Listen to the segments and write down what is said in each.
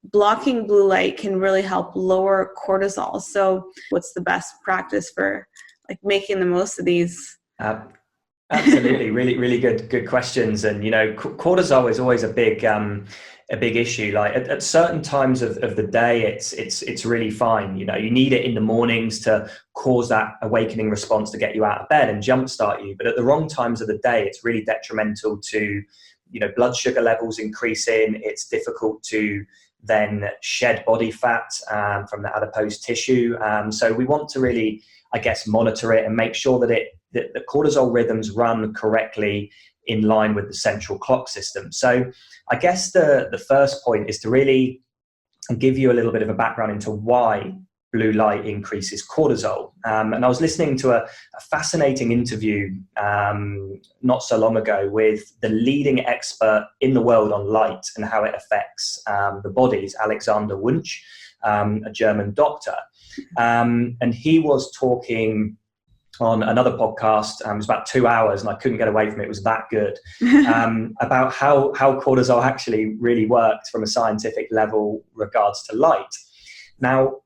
blocking blue light can really help lower cortisol. So what's the best practice for like making the most of these? Absolutely. Really good questions. And, cortisol is always a big issue. Like at certain times of the day, it's really fine. You need it in the mornings to cause that awakening response to get you out of bed and jumpstart you. But at the wrong times of the day, it's really detrimental to, blood sugar levels increasing. It's difficult to then shed body fat from the adipose tissue. So we want to really, monitor it and make sure that the cortisol rhythms run correctly in line with the central clock system. So I guess the first point is to really give you a little bit of a background into why blue light increases cortisol. And I was listening to a fascinating interview not so long ago with the leading expert in the world on light and how it affects the bodies, Alexander Wunsch, a German doctor. And he was talking on another podcast, it was about 2 hours and I couldn't get away from it, it was that good, about how cortisol actually really worked from a scientific level regards to light. Now,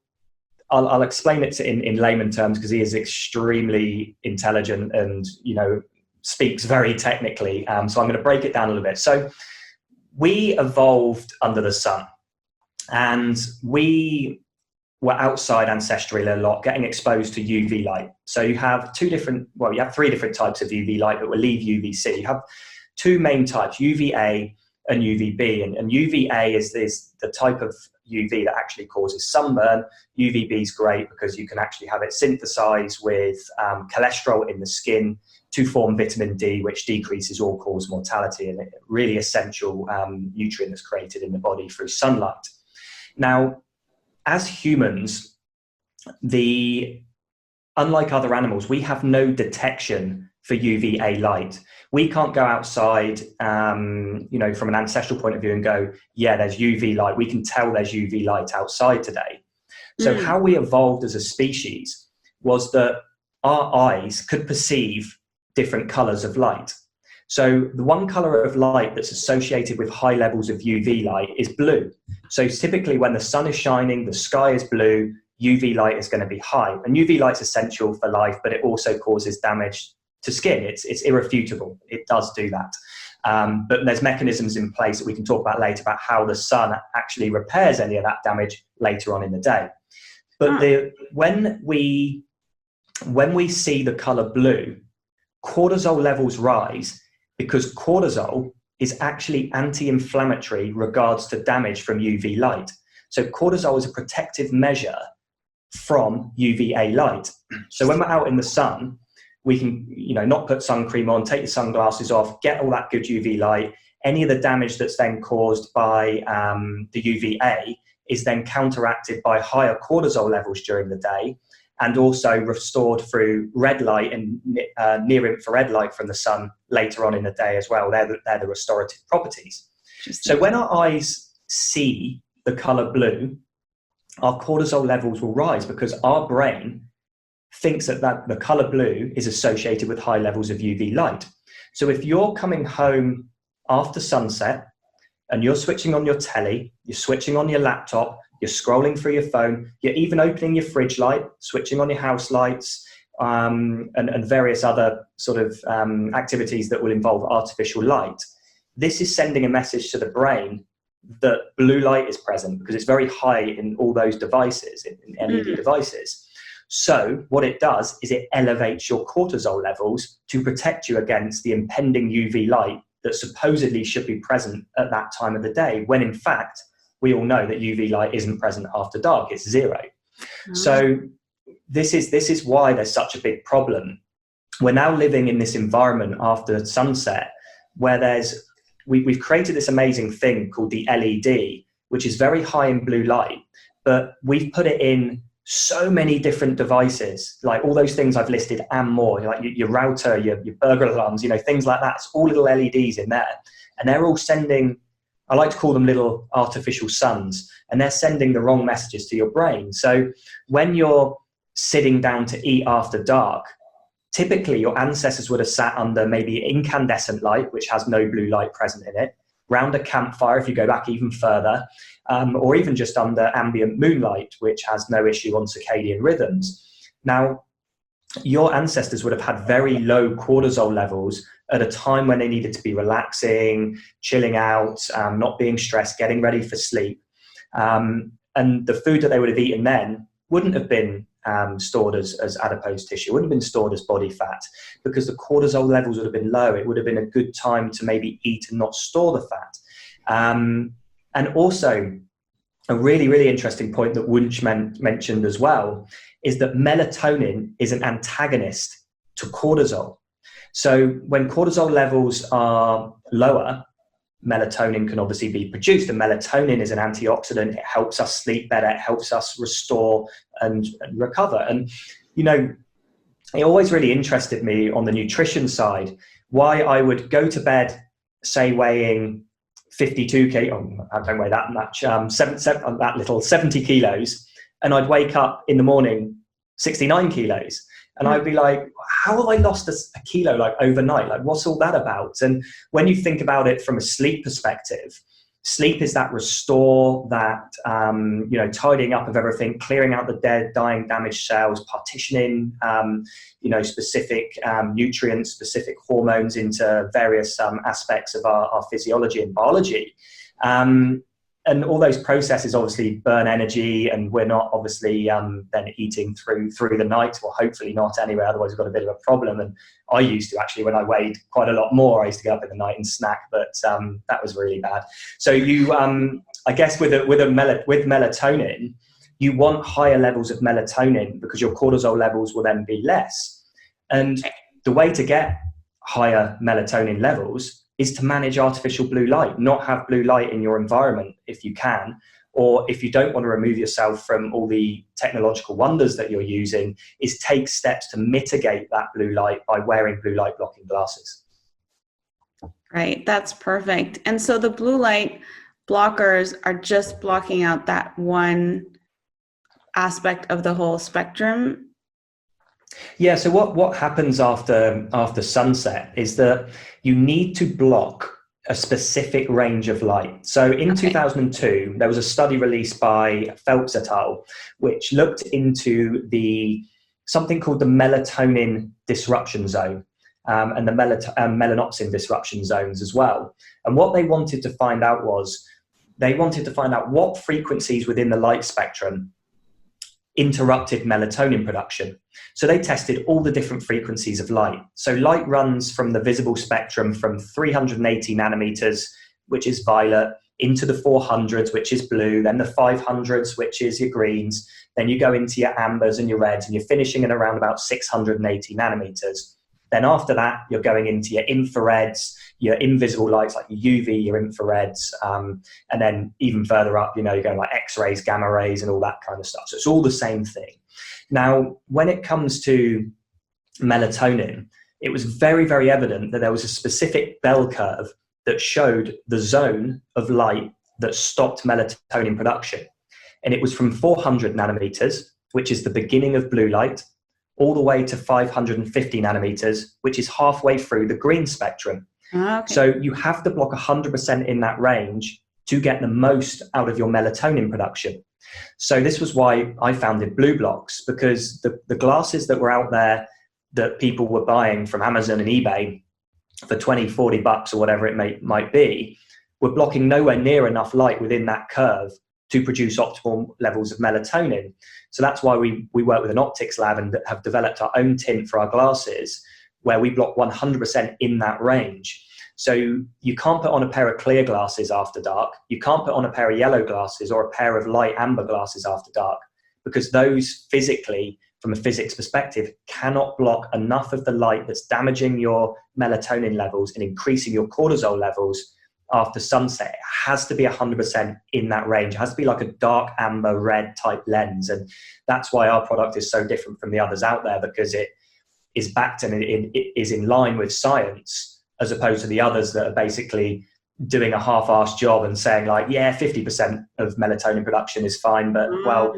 I'll explain it in layman terms because he is extremely intelligent and, speaks very technically. So I'm going to break it down a little bit. So we evolved under the sun and we were outside ancestrally a lot, getting exposed to UV light. So you have three different types of UV light, but we'll leave UVC. You have two main types, UVA and UVB. And UVA is the type of UV that actually causes sunburn. UVB is great because you can actually have it synthesized with cholesterol in the skin to form vitamin D, which decreases all-cause mortality, and a really essential nutrient that's created in the body through sunlight. Now, as humans, unlike other animals, we have no detection for UVA light. We can't go outside, from an ancestral point of view and go, yeah, there's UV light. We can tell there's UV light outside today. So how we evolved as a species was that our eyes could perceive different colors of light. So the one color of light that's associated with high levels of UV light is blue. So typically when the sun is shining, the sky is blue, UV light is going to be high. And UV light is essential for life, but it also causes damage to skin. It's irrefutable. It does do that. But there's mechanisms in place that we can talk about later about how the sun actually repairs any of that damage later on in the day. But when we see the color blue, cortisol levels rise because cortisol is actually anti-inflammatory regards to damage from UV light. So cortisol is a protective measure from UVA light. So when we're out in the sun, we can, not put sun cream on, take the sunglasses off, get all that good UV light. Any of the damage that's then caused by the UVA is then counteracted by higher cortisol levels during the day, and also restored through red light and near-infrared light from the sun later on in the day as well. They're the restorative properties. So when our eyes see the color blue, our cortisol levels will rise because our brain thinks that the color blue is associated with high levels of UV light. So if you're coming home after sunset and you're switching on your telly, you're switching on your laptop, you're scrolling through your phone, you're even opening your fridge light, switching on your house lights, and various other sort of activities that will involve artificial light. This is sending a message to the brain that blue light is present because it's very high in all those devices, in LED devices. So what it does is it elevates your cortisol levels to protect you against the impending UV light that supposedly should be present at that time of the day, when in fact, we all know that UV light isn't present after dark, it's zero. So this is why there's such a big problem. We're now living in this environment after sunset where we've created this amazing thing called the LED, which is very high in blue light, but we've put it in so many different devices, like all those things I've listed and more, like your router, your burglar alarms, things like that. It's all little LEDs in there, and they're all sending, I like to call them little artificial suns, and they're sending the wrong messages to your brain. So when you're sitting down to eat after dark, typically your ancestors would have sat under maybe incandescent light, which has no blue light present in it, round a campfire, if you go back even further, or even just under ambient moonlight, which has no issue on circadian rhythms. Now, your ancestors would have had very low cortisol levels at a time when they needed to be relaxing, chilling out, not being stressed, getting ready for sleep. And the food that they would have eaten then wouldn't have been stored as adipose tissue, wouldn't have been stored as body fat, because the cortisol levels would have been low. It would have been a good time to maybe eat and not store the fat. And also, a really, really interesting point that Wunsch mentioned as well is that melatonin is an antagonist to cortisol. So when cortisol levels are lower, melatonin can obviously be produced, and melatonin is an antioxidant. It helps us sleep better, it helps us restore and recover. And, you know, it always really interested me on the nutrition side, why I would go to bed, say, weighing 52 kilos, I don't weigh that much, that little, 70 kilos, and I'd wake up in the morning 69 kilos. And I'd be like, how have I lost a kilo like overnight? Like, what's all that about? And when you think about it from a sleep perspective, sleep is that restore, that, tidying up of everything, clearing out the dead, dying, damaged cells, partitioning, specific nutrients, specific hormones into various aspects of our physiology and biology. And all those processes obviously burn energy, and we're not obviously then eating through the night, or hopefully not anyway, otherwise we've got a bit of a problem. And I used to actually, when I weighed quite a lot more, I used to get up in the night and snack, but that was really bad. So you, I guess with melatonin, you want higher levels of melatonin because your cortisol levels will then be less. And the way to get higher melatonin levels is to manage artificial blue light, not have blue light in your environment if you can, or if you don't want to remove yourself from all the technological wonders that you're using, is take steps to mitigate that blue light by wearing blue light blocking glasses. Right, that's perfect. And so the blue light blockers are just blocking out that one aspect of the whole spectrum. Yeah, so what happens after sunset is that you need to block a specific range of light. So in 2002, there was a study released by Phelps et al., which looked into something called the melatonin disruption zone, and the melanopsin disruption zones as well. And what they wanted to find out was, they wanted to find out what frequencies within the light spectrum interrupted melatonin production. So they tested all the different frequencies of light. So light runs from the visible spectrum from 380 nanometers, which is violet, into the 400s, which is blue, then the 500s, which is your greens, then you go into your ambers and your reds, and you're finishing at around about 680 nanometers. Then after that, you're going into your infrareds, your invisible lights like your UV, your infrareds, and then even further up, you're going like X-rays, gamma rays, and all that kind of stuff. So it's all the same thing. Now, when it comes to melatonin, it was very, very evident that there was a specific bell curve that showed the zone of light that stopped melatonin production. And it was from 400 nanometers, which is the beginning of blue light, all the way to 550 nanometers, which is halfway through the green spectrum. Okay. So you have to block 100% in that range to get the most out of your melatonin production. So this was why I founded Blue Blocks, because the glasses that were out there that people were buying from Amazon and eBay for 20, 40 bucks or whatever it might be, were blocking nowhere near enough light within that curve to produce optimal levels of melatonin. So that's why we work with an optics lab and have developed our own tint for our glasses, where we block 100% in that range. So you can't put on a pair of clear glasses after dark. You can't put on a pair of yellow glasses or a pair of light amber glasses after dark, because those physically, from a physics perspective, cannot block enough of the light that's damaging your melatonin levels and increasing your cortisol levels after sunset. It has to be 100% in that range. It has to be like a dark amber red type lens. And that's why our product is so different from the others out there, because it is backed and it is in line with science, as opposed to the others that are basically doing a half-assed job and saying like, yeah, 50% of melatonin production is fine, but well,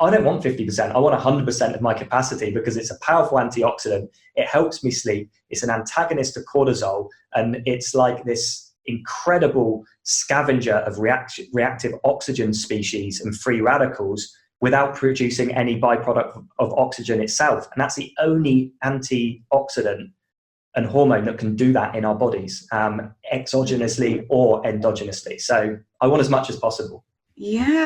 I don't want 50%. I want 100% of my capacity, because it's a powerful antioxidant. It helps me sleep. It's an antagonist to cortisol. And it's like this incredible scavenger of reactive oxygen species and free radicals without producing any byproduct of oxygen itself. And that's the only antioxidant and hormone that can do that in our bodies, exogenously or endogenously. So I want as much as possible. Yeah,